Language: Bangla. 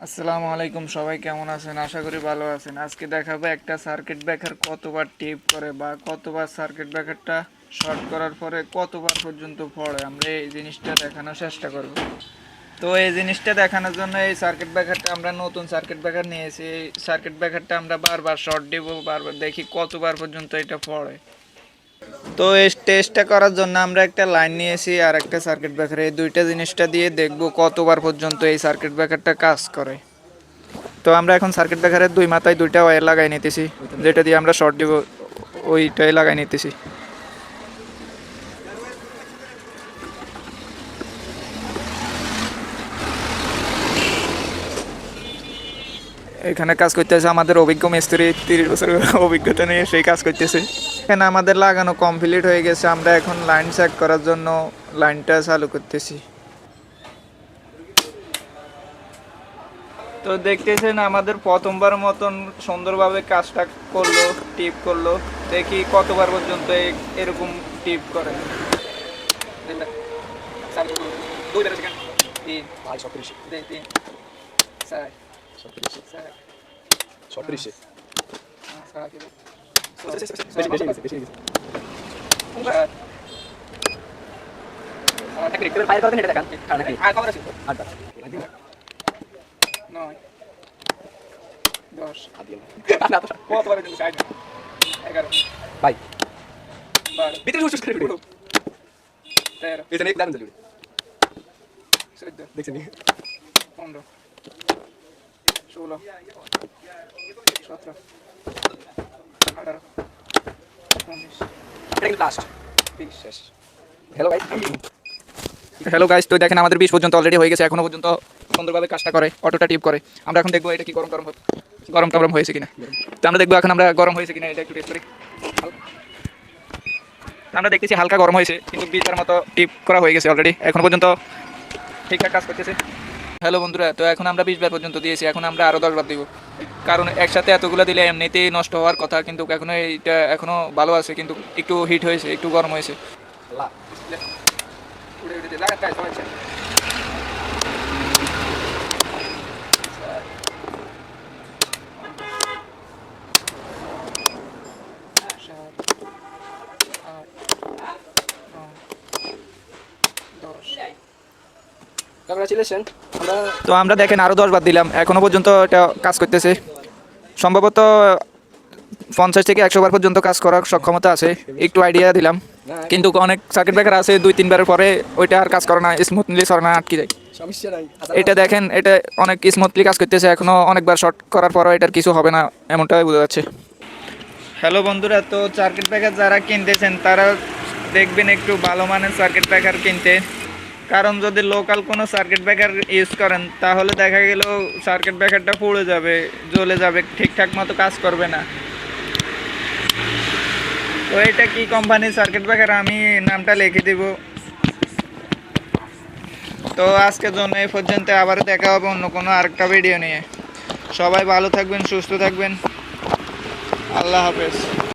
আসসালামু আলাইকুম, সবাই কেমন আছেন? আশা করি ভালো আছেন। আজকে দেখাবো একটা সার্কিট ব্রেকার কতবার টিপ করে বা কতবার সার্কিট ব্রেকারটা শর্ট করার পরে কতবার পর্যন্ত পড়ে, আমরা এই জিনিসটা দেখানোর চেষ্টা করব। তো এই জিনিসটা দেখানোর জন্য এই সার্কিট ব্রেকারটা আমরা নতুন সার্কিট ব্রেকার নিয়েছি। এই সার্কিট ব্রেকারটা আমরা বারবার শর্ট দিব, বারবার দেখি কতবার পর্যন্ত এটা পড়ে। তো এই টেস্টটা করার জন্য আমরা একটা লাইন নিয়েছি আর একটা সার্কিট ব্রেকার, এই দুইটা জিনিসটা দিয়ে দেখব কতবার পর্যন্ত এই সার্কিট ব্রেকারটা কাজ করে। তো আমরা এখন সার্কিট ব্রেকারের দুই মাথায় দুইটা ওয়্যার লাগাই নিতেছি, যেটা দিয়ে আমরা শর্ট দিব ওইটাই লাগাই নিতেছি। এখানে কাজ করতেছে আমাদের অভিজ্ঞ মিস্ত্রি, 30 বছরের অভিজ্ঞতা নিয়ে সেই কাজ করতেছে। এখানে আমাদের লাগানো কমপ্লিট হয়ে গেছে, আমরা এখন লাইন চেক করার জন্য লাইনটা চালু করতেছি। তো দেখতেছেন আমাদের প্রথমবার মতন সুন্দরভাবে কাজটা করলো, টিপ করলো। দেখি কতবার পর্যন্ত এরকম টিপ করে। নয়, 10, কতবার 11, ভাই 12, ভিতরে সুস্থ করে ভিডিও 13, এখানে এক দাম চলবে 14, দেখছেন 15, 16, 17, 18, 19, এটা কিন্তু লাস্ট 20 শেষ। হ্যালো ভাই হ্যালো গাইস, তো দেখেন আমাদের 20 পর্যন্ত অলরেডি হয়ে গেছে, এখনো পর্যন্ত সুন্দরভাবে কাজটা করে, অটোটা টিপ করে। আমরা এখন দেখবো এটা কি গরম টরম হয়েছে কিনা। তো আমরা দেখবো এখন আমরা গরম হয়েছে কিনা, এটা একটু টেস্ট করি। আমরা দেখতেছি হালকা গরম হয়েছে, কিন্তু 20-এর মতো টিপ করা হয়ে গেছে অলরেডি, এখনো পর্যন্ত ঠিকঠাক কাজ করতেছে। হ্যালো বন্ধুরা, তো এখন আমরা 20 বার পর্যন্ত দিয়েছি, এখন আমরা আরও 10 বার দিব। কারণ একসাথে এতগুলো দিলে এমনিতেই নষ্ট হওয়ার কথা, কিন্তু এখনো এইটা এখনো ভালো আছে, কিন্তু একটু হিট হয়েছে, একটু গরম হয়েছে। আল্লাহ কংগ্রাচুলেশন। তো আমরা দেখেন আরও 10 বার দিলাম, এখনও পর্যন্ত এটা কাজ করতেছে। সম্ভবত 50 থেকে 100 বার পর্যন্ত কাজ করার সক্ষমতা আছে, একটু আইডিয়া দিলাম। কিন্তু অনেক সার্কিট ব্রেকার আছে 2-3 বারের পরে ওইটা আর কাজ করে না, স্মুথলি সরে না, আটকে যায়। সমস্যা নাই এটা দেখেন, এটা অনেক স্মুথলি কাজ করতেছে, এখনও অনেকবার শর্ট করার পরও এটার কিছু হবে না, এমনটাই বোঝা যাচ্ছে। হ্যালো বন্ধুরা, তো সার্কিট ব্রেকার যারা কিনতেছেন তারা দেখবেন একটু ভালো মানের সার্কিট ব্রেকার কিনতে। কারণ যদি লোকাল কোনো সার্কিট ব্রেকার ইউজ করেন তাহলে দেখা গেল সার্কিট ব্রেকারটা পুড়ে যাবে, জ্বলে যাবে, ঠিকঠাক মতো কাজ করবে না। তো এটা কি কোম্পানির সার্কিট ব্রেকার আমি নামটা লিখে দিব। তো আজকের জন্য এই পর্যন্ত, আবারও দেখা হবে অন্য কোনো আরেকটা ভিডিও নিয়ে। সবাই ভালো থাকবেন, সুস্থ থাকবেন, আল্লাহ হাফেজ।